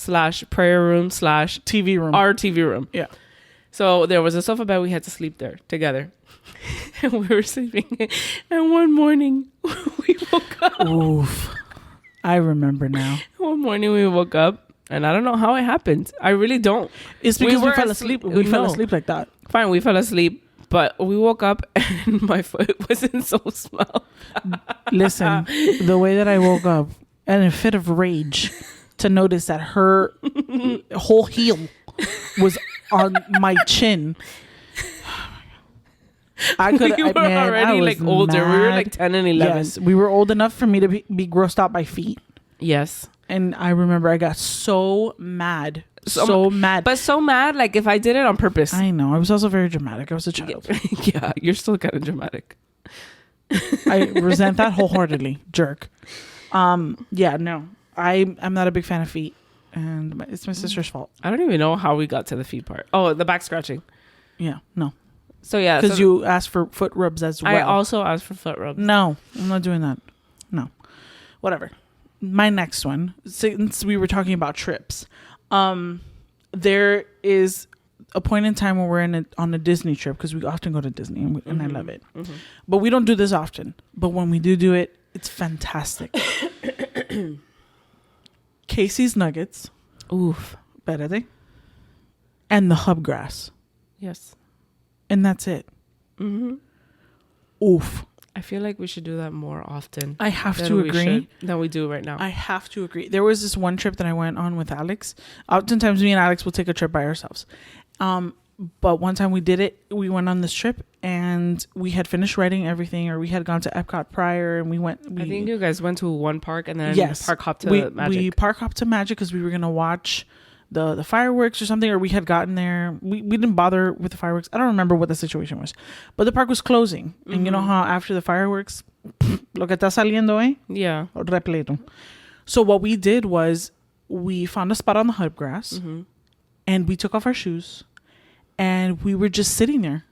prayer /
TV room.
Our TV room.
Yeah.
So there was a sofa bed. We had to sleep there together. And we were sleeping. And one morning we woke up.
Oof. I remember now.
One morning we woke up. And I don't know how it happened. I really don't.
It's because we fell asleep. We fell asleep like that.
Fine, we fell asleep. But we woke up and my foot was in so smell.
Listen, the way that I woke up in a fit of rage to notice that her whole heel was on my chin. I could.
We were already like older. Mad. We were like 10 and 11.
Yes, we were old enough for me to be grossed out by feet.
Yes.
And I remember I got so mad. So mad.
But so mad, like if I did it on purpose.
I know. I was also very dramatic. I was a child.
Yeah, you're still kind of dramatic.
I resent that wholeheartedly. Jerk. Yeah, no. I'm not a big fan of feet. And it's my sister's fault.
I don't even know how we got to the feet part. Oh, the back scratching.
Yeah, no.
So yeah.
Because you asked for foot rubs as well.
I also asked for foot rubs.
No, I'm not doing that. No. Whatever. My next one, since we were talking about trips. There is a point in time when we're on a Disney trip because we often go to Disney and I love it. Mm-hmm. But we don't do this often. But when we do it, it's fantastic. Casey's Nuggets.
Oof.
Espérate. And the Hubgrass.
Yes.
And that's it.
Mm-hmm.
Oof.
I feel like we should do that more often.
I have to agree.
Than we do right now.
I have to agree. There was this one trip that I went on with Alex. Oftentimes me and Alex will take a trip by ourselves. But one time we did it. We went on this trip and we had finished writing everything, or we had gone to Epcot prior and we went.
I think you guys went to one park and then park hopped to Magic.
We park hopped to Magic because we were going to watch the fireworks or something, or we had gotten there. We didn't bother with the fireworks. I don't remember what the situation was, but the park was closing. Mm-hmm. And you know how after the fireworks, lo que está saliendo,
Yeah.
Repleto. So what we did was we found a spot on the Hubgrass, mm-hmm. and we took off our shoes and we were just sitting there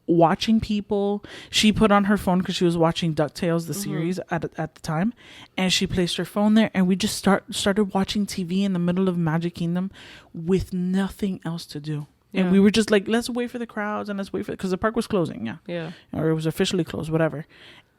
watching people. She put on her phone because she was watching DuckTales, the mm-hmm. series at the time, and she placed her phone there, and we just started watching TV in the middle of Magic Kingdom with nothing else to do. Yeah. And we were just like, let's wait for the crowds and let's wait for, because the park was closing. Yeah. Or it was officially closed, whatever.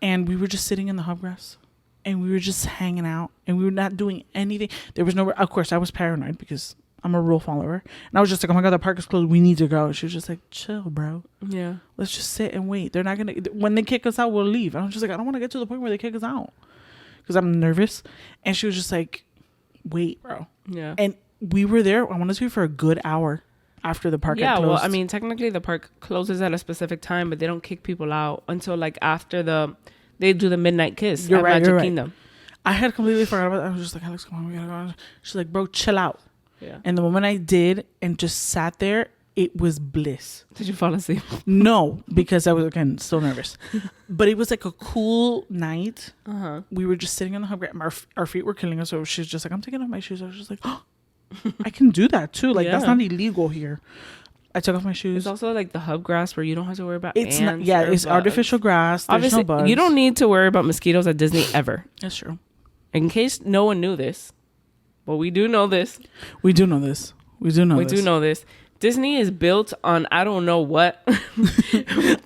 And we were just sitting in the Hubgrass and we were just hanging out and we were not doing anything. There was nowhere. Of course, I was paranoid because I'm a rule follower. And I was just like, oh my God, the park is closed. We need to go. She was just like, chill, bro. Yeah. Let's just sit and wait. They're not going to, when they kick us out, we'll leave. And I was just like, I don't want to get to the point where they kick us out because I'm nervous. And she was just like, wait, bro. Yeah. And we were there, I want to say, for a good hour after the park had closed. Yeah, well, I
mean, technically the park closes at a specific time, but they don't kick people out until like after they do the midnight kiss at Magic Kingdom.
I had completely forgot about that. I was just like, Alex, come on, we gotta go. She's like, bro, chill out.
Yeah.
And the moment I did and just sat there, it was bliss.
Did you fall asleep?
No, because I was, again, still nervous. But it was like a cool night.
Uh-huh.
We were just sitting on the hub. Our feet were killing us. So she's just like, I'm taking off my shoes. I was just like, oh, I can do that too. Like, that's not illegal here. I took off my shoes.
It's also like the hub grass where you don't have to worry about
it's
ants.
not, yeah, it's
bugs.
artificial grass. There's
Obviously,
no bugs.
you don't need to worry about mosquitoes at Disney ever.
That's true.
In case no one knew this, but we do know this.
We do know this. We do know this.
Disney is built on I don't know what.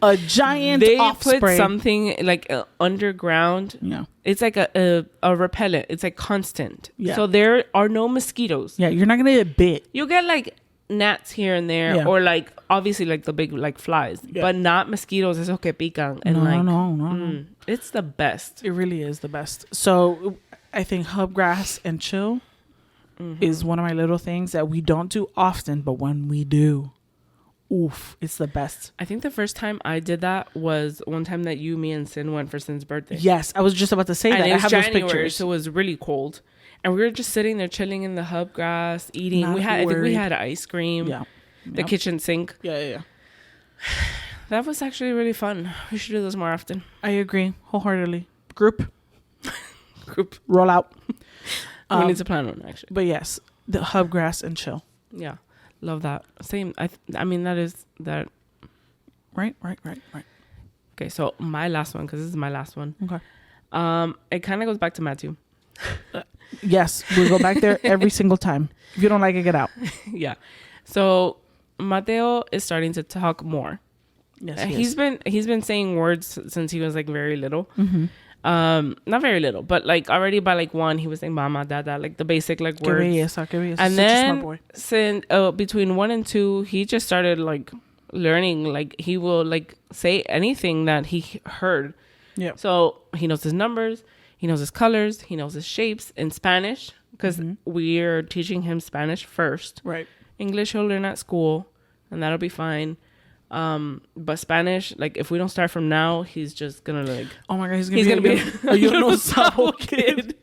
A giant
they
offspring.
put something like underground.
Yeah.
It's like a repellent. It's like constant.
Yeah.
So there are no mosquitoes.
Yeah, you're not gonna get bit.
You get like gnats here and there, or like obviously like the big like flies, but not mosquitoes. Esos que pican. And
No.
It's the best.
It really is the best. So I think hubgrass and chill is one of my little things that we don't do often, but when we do, oof, it's the best.
I think the first time I did that was one time that you, me, and Sin went for Sin's birthday.
Yes, I was just about to say that.
It
I
was
have
January,
those pictures.
so it was really cold, and we were just sitting there chilling in the hub grass, eating. I think we had ice cream.
Yeah,
the kitchen sink.
Yeah.
That was actually really fun. We should do this more often.
I agree wholeheartedly. Group, roll out.
We need to plan one actually.
But yes, the hubgrass and chill.
Yeah, love that. Same. I mean that is that.
Right.
Okay, so my last one, because this is my last one.
Okay.
It kind of goes back to Matthew.
Yes, we go back there every single time. If you don't like it, get out.
Yeah. So Mateo is starting to talk more.
Yes,
he's been saying words since he was like very little.
Mm-hmm.
Not very little, but like already by like 1, he was saying mama, dada, like the basic like words. And then since between 1 and 2, he just started like learning. Like he will like say anything that he heard.
Yeah.
So he knows his numbers, he knows his colors, he knows his shapes in Spanish, because we're teaching him Spanish first.
Right.
English he'll learn at school, and that'll be fine. But Spanish, like if we don't start from now, he's just gonna like,
oh my god, he's gonna be a yo no sabo kid.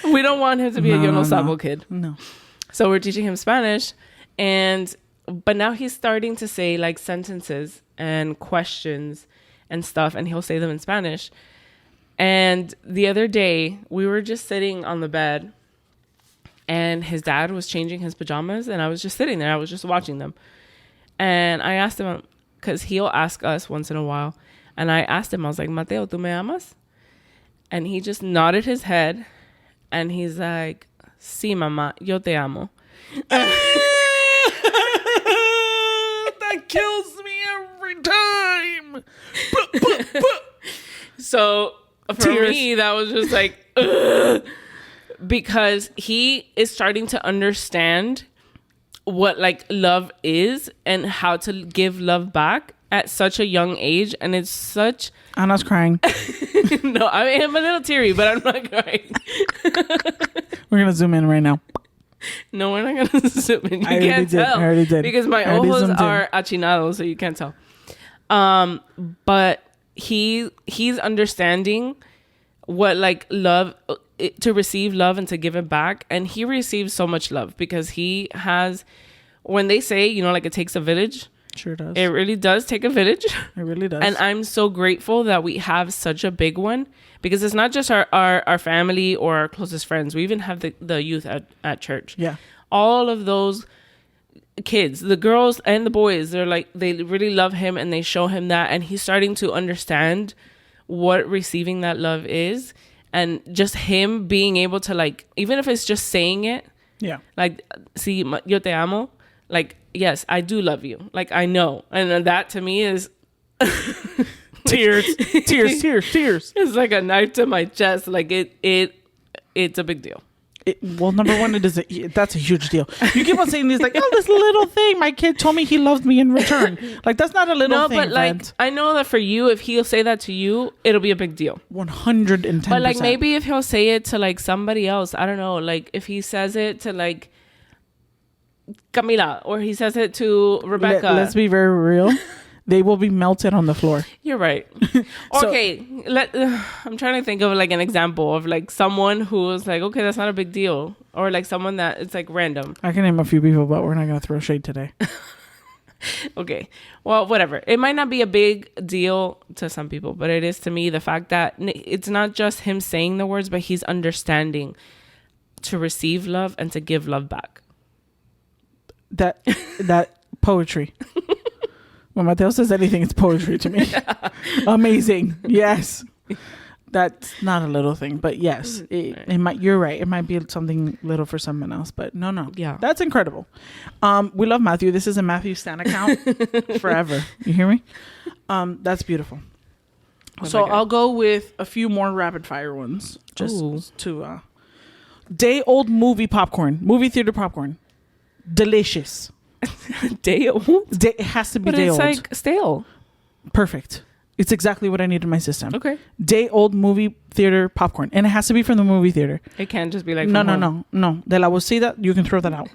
We don't want him to be a yo no sabo kid.
No.
So we're teaching him Spanish, but now he's starting to say like sentences and questions and stuff, and he'll say them in Spanish. And the other day we were just sitting on the bed, and his dad was changing his pajamas, and I was just sitting there. I was just watching them. And I asked him, because he'll ask us once in a while. And I asked him, I was like, Mateo, ¿tú me amas? And he just nodded his head. And he's like, sí, mamá, yo te amo.
That kills me every time.
So for me, that was just like, ugh. Because he is starting to understand what like love is and how to give love back at such a young age. And it's such
Anna's crying.
No, I'm a little teary, but I'm not crying.
We're gonna zoom in right now.
No, we're not gonna zoom in. You can't tell.
I already did
because my ojos are achinados, so you can't tell. But he's understanding what like love, to receive love and to give it back. And he receives so much love because he has, when they say, you know, like it takes a village.
Sure does.
It really does take a village.
It really does.
And I'm so grateful that we have such a big one, because it's not just our family or our closest friends. We even have the youth at church.
Yeah.
All of those kids, the girls and the boys, they really love him, and they show him that. And he's starting to understand what receiving that love is. And just him being able to, like, even if it's just saying it,
yeah,
like, sí, yo te amo, like, yes, I do love you, like, I know. And that to me is
tears.
It's like a knife to my chest. Like it's a big deal.
Well, number one, that's a huge deal. You keep on saying this, like, oh, this little thing. My kid told me he loved me in return. Like, that's not a little thing. No, but
like, I know that for you, if he'll say that to you, it'll be a big deal.
110%.
But like, maybe if he'll say it to like somebody else, I don't know. Like, if he says it to like Camila, or he says it to Rebecca.
Let's be very real. They will be melted on the floor.
You're right. Okay, I'm trying to think of like an example of like someone who was like, okay, that's not a big deal, or like someone that it's like random.
I can name a few people, but we're not gonna throw shade today.
Okay, well, whatever. It might not be a big deal to some people, but it is to me. The fact that it's not just him saying the words, but he's understanding to receive love and to give love back. That
poetry. When Mateo says anything, it's poetry to me. Amazing. Yes. That's not a little thing, but yes, it might. You're right. It might be something little for someone else, but no.
Yeah,
that's incredible. We love Matthew. This is a Matthew Stan account forever. You hear me? That's beautiful. So I'll go with a few more rapid fire ones, just to day old movie theater popcorn, delicious.
Day old?
It has to be day old.
But it's like stale.
Perfect. It's exactly what I need in my system.
Okay.
Day old movie theater popcorn. And it has to be from the movie theater.
It can't just be like
No. De la bolsita, you can throw that out.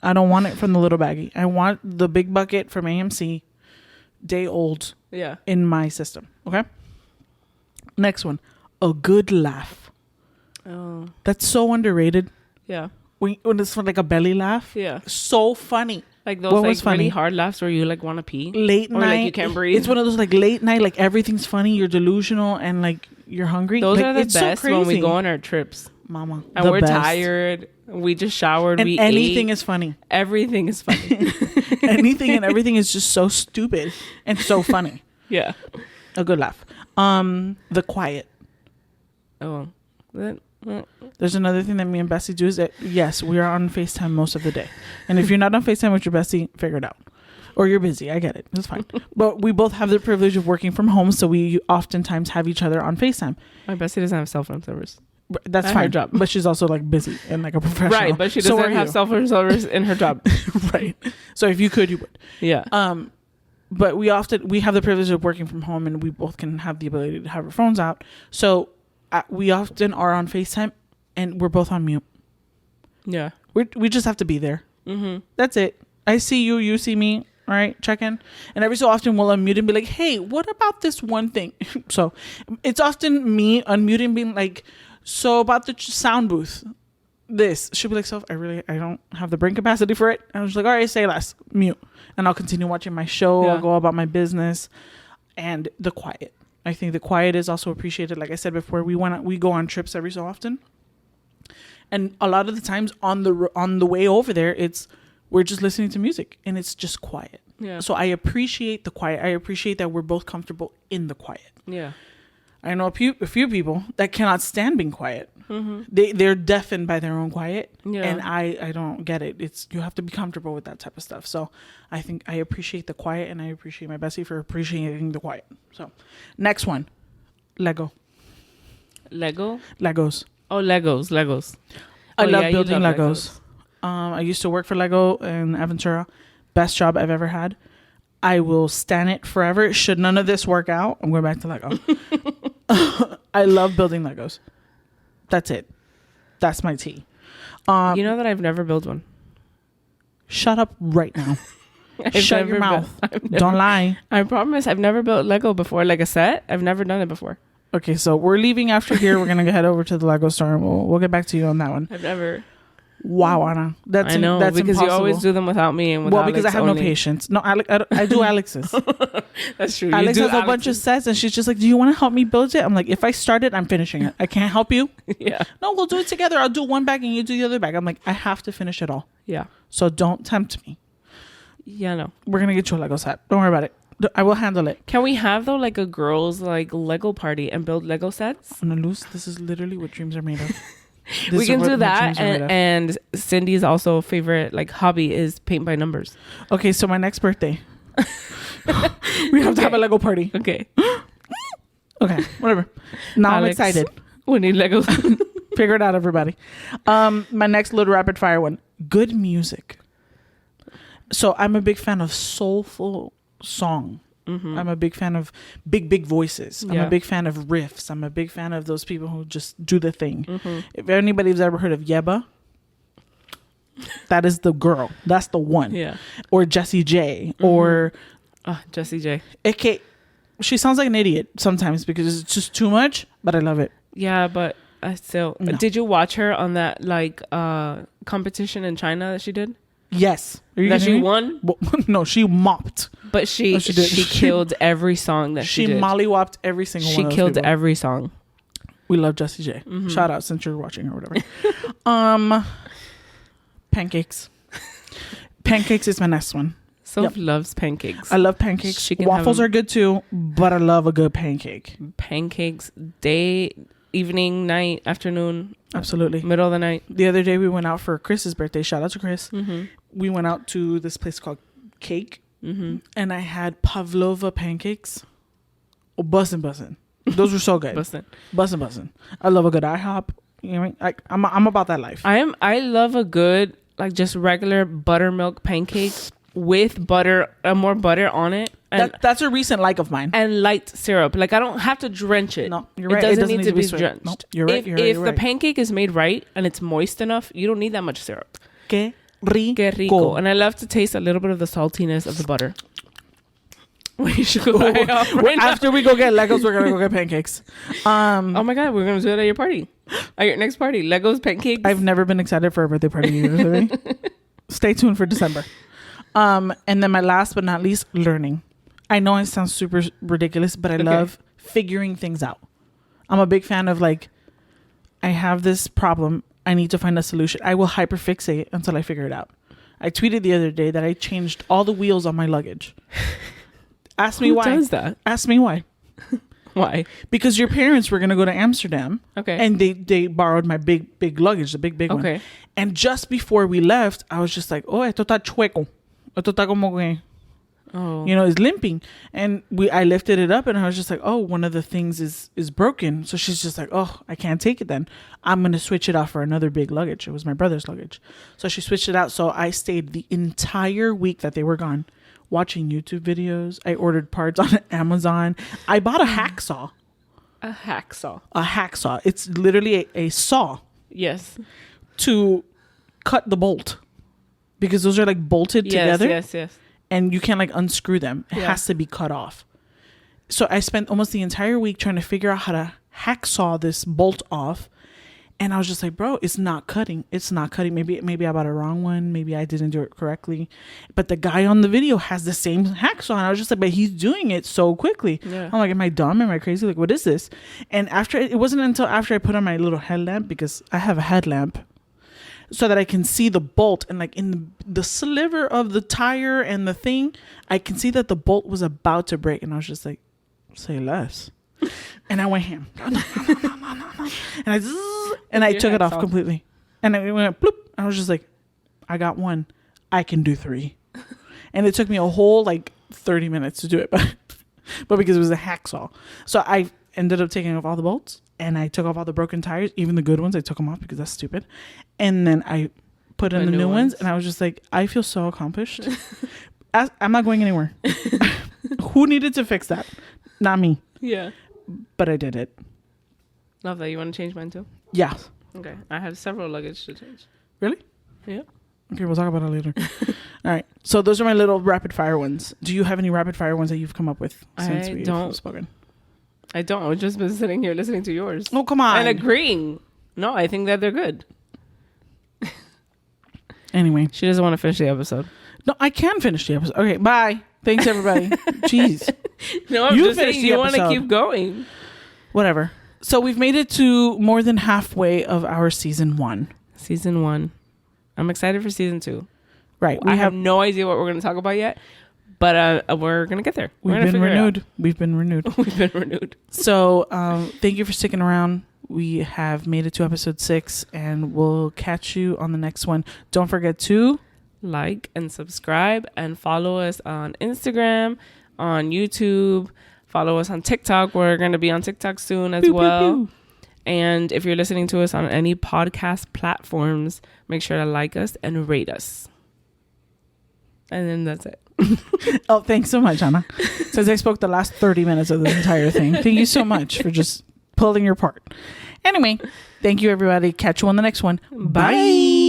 I don't want it from the little baggie. I want the big bucket from AMC. Day old.
Yeah.
In my system. Okay? Next one. A good laugh.
Oh.
That's so underrated.
Yeah.
When it's like a belly laugh.
Yeah.
So funny.
Like those like really hard laughs where you like want to pee.
Late night.
Or like you can't breathe.
It's one of those like late night, like everything's funny, you're delusional and like you're hungry.
Those
like,
are the best
so
when we go on our trips.
Mama.
And we're tired. We just showered.
And anything is funny.
Everything is funny.
Anything and everything is just so stupid and so funny.
Yeah.
A good laugh. The quiet.
Oh.
There's another thing that me and Bessie do is that, yes, we are on FaceTime most of the day. And if you're not on FaceTime with your bestie, figure it out. Or you're busy. I get it. It's fine. But we both have the privilege of working from home, so we oftentimes have each other on FaceTime.
My bestie doesn't have cell phone service.
That's fine. Her job. But she's also like busy and like a professional.
Right, but she doesn't have cell phone service in her job.
Right. So if you could, you would.
Yeah.
But we have the privilege of working from home, and we both can have the ability to have our phones out. So we often are on FaceTime, and we're both on mute.
Yeah.
We just have to be there.
Mm-hmm.
That's it. I see you, you see me. All right, check in. And every so often we'll unmute and be like, hey, what about this one thing? So it's often me unmuting being like, so about the sound booth, this. She'll be like, so I don't have the brain capacity for it. And I was like, all right, say less, mute. And I'll continue watching my show. I'll go about my business. And the quiet. I think the quiet is also appreciated. Like I said before, we go on trips every so often. And a lot of the times on the way over there, we're just listening to music and it's just quiet.
Yeah.
So I appreciate the quiet. I appreciate that we're both comfortable in the quiet.
Yeah.
I know a few people that cannot stand being quiet.
Mm-hmm.
They're deafened by their own quiet.
Yeah.
And I don't get it. You have to be comfortable with that type of stuff. So I think I appreciate the quiet, and I appreciate my bestie for appreciating the quiet. So next one, Legos.
Oh, Legos.
I love building Legos. I used to work for Lego in Aventura. Best job I've ever had. I will stand it forever. Should none of this work out, I'm going back to Lego. I love building Legos. That's it. That's my tea.
You know that I've never built one.
Shut up right now. Shut your mouth. Don't lie.
I promise I've never built Lego before. Like a set. I've never done it before.
Okay, so we're leaving after here. We're going to head over to the Lego store, and we'll get back to you on that one.
I've never.
Wow, Anna.
That's because impossible. You always do them without me and without
because
Alex
I have
only.
No patience. No, I do Alex's.
That's true.
Alex has a bunch of sets, and she's just like, do you want to help me build it? I'm like, if I start it, I'm finishing it. I can't help you.
Yeah.
No, we'll do it together. I'll do one bag and you do the other bag. I'm like, I have to finish it all.
Yeah.
So don't tempt me.
Yeah, no.
We're going to get you a Lego set. Don't worry about it. I will handle it.
Can we have, though, like a girls' like Lego party and build Lego sets?
On a loose, this is literally what dreams are made of.
We can do that, and Cindy's also favorite like hobby is paint by numbers.
Okay, so my next birthday, we have to have a Lego party.
Okay.
Okay, whatever. Now Alex, I'm excited.
We need Legos.
Figure it out, everybody. My next little rapid fire one: good music. So I'm a big fan of soulful song. Mm-hmm. I'm a big fan of big voices. I'm a big fan of riffs. I'm a big fan of those people who just do the thing. Mm-hmm. If anybody's ever heard of Yeba, that is the girl. That's the one.
Yeah.
Or Jessie J. Mm-hmm. Or
Jessie J.
Okay, she sounds like an idiot sometimes because it's just too much, but I love it.
Yeah, but I still...
No.
Did you watch her on that like competition in China that she did?
Yes.
That she won?
Well, no, she mopped.
But she killed every song that she did.
She mollywopped every single one of those
She killed
people.
every song.
We love Jessie J.
Mm-hmm.
Shout out since you're watching or whatever. Pancakes. Pancakes is my next one.
Soph loves pancakes.
I love pancakes. Waffles are good too, but I love a good pancake.
Pancakes, day, evening, night, afternoon.
Absolutely.
Middle of the night.
The other day we went out for Chris's birthday. Shout out to Chris.
Mm-hmm.
We went out to this place called Cake.
Mm-hmm.
And I had pavlova pancakes. Oh, bussin'. Those were so good. Bussin'. I love a good IHOP. You know what I mean? I'm about that life.
I love a good, like, just regular buttermilk pancake with butter, more butter on it. And
that's a recent like of mine.
And light syrup. Like, I don't have to drench it.
No, you're right.
It doesn't need to be drenched.
No, you're right.
If the pancake is made right and it's moist enough, you don't need that much syrup.
Que rico.
Que rico. And I love to taste a little bit of the saltiness of the butter. We should go
after we go get Legos, we're gonna go get pancakes.
Oh my god, we're gonna do it at your party, at your next party. Legos, pancakes.
I've never been excited for a birthday party either. Stay tuned for December. And then my last but not least, learning. I know it sounds super ridiculous, but I love figuring things out. I'm a big fan of, like, I have this problem, I need to find a solution. I will hyperfixate until I figure it out. I tweeted the other day that I changed all the wheels on my luggage. Ask me why.
Who does that?
Ask me why.
Why?
Because your parents were going to go to Amsterdam.
Okay.
And they borrowed my big luggage, the big one.
Okay.
And just before we left, I was just like, oh, esto está chueco. Esto está como que, you know, it's limping. And I lifted it up and I was just like, oh, one of the things is broken. So she's just like, oh, I can't take it then. I'm going to switch it out for another big luggage. It was my brother's luggage. So she switched it out. So I stayed the entire week that they were gone watching YouTube videos. I ordered parts on Amazon. I bought a hacksaw.
A hacksaw.
A hacksaw. It's literally a saw.
Yes.
To cut the bolt. Because those are like bolted together.
Yes.
And you can't like unscrew them. It has to be cut off. So I spent almost the entire week trying to figure out how to hacksaw this bolt off. And I was just like, bro, it's not cutting. It's not cutting. Maybe I bought a wrong one. Maybe I didn't do it correctly. But the guy on the video has the same hacksaw. And I was just like, but he's doing it so quickly. Yeah. I'm like, am I dumb? Am I crazy? Like, what is this? And it wasn't until after I put on my little headlamp, because I have a headlamp, so that I can see the bolt. And like in the sliver of the tire and the thing, I can see that the bolt was about to break. And I was just like, say less. And I went ham. And I took it off completely. And it went bloop. I was just like, I got one. I can do 3. And it took me a whole like 30 minutes to do it. But because it was a hacksaw. So I ended up taking off all the bolts. And I took off all the broken tires. Even the good ones, I took them off because that's stupid. And then I put in the new ones. And I was just like, I feel so accomplished. I'm not going anywhere. Who needed to fix that? Not me.
Yeah.
But I did it.
Love that. You want to change mine too?
Yeah.
Okay. I have several luggage to change.
Really?
Yeah.
Okay, we'll talk about it later. All right. So those are my little rapid fire ones. Do you have any rapid fire ones that you've come up with since we've spoken?
I don't. I've just been sitting here listening to yours.
Oh, come on.
And agreeing. No, I think that they're good.
Anyway.
She doesn't want to finish the episode.
No, I can finish the episode. Okay, bye. Thanks, everybody. Jeez.
No, I'm just saying you want to keep going.
Whatever. So we've made it to more than halfway of our season 1.
Season 1. I'm excited for season 2.
Right.
I have no idea what we're going to talk about yet, but we're going to get there.
We've been renewed. We've been renewed. So thank you for sticking around. We have made it to episode 6, and we'll catch you on the next one. Don't forget to
like and subscribe and follow us on Instagram, on YouTube. Follow us on TikTok. We're going to be on TikTok soon as well. And if you're listening to us on any podcast platforms, make sure to like us and rate us. And then that's it.
Oh, thanks so much, Anna. Since I spoke the last 30 minutes of this entire thing. Thank you so much for just pulling your part. Anyway, thank you, everybody. Catch you on the next one. Bye.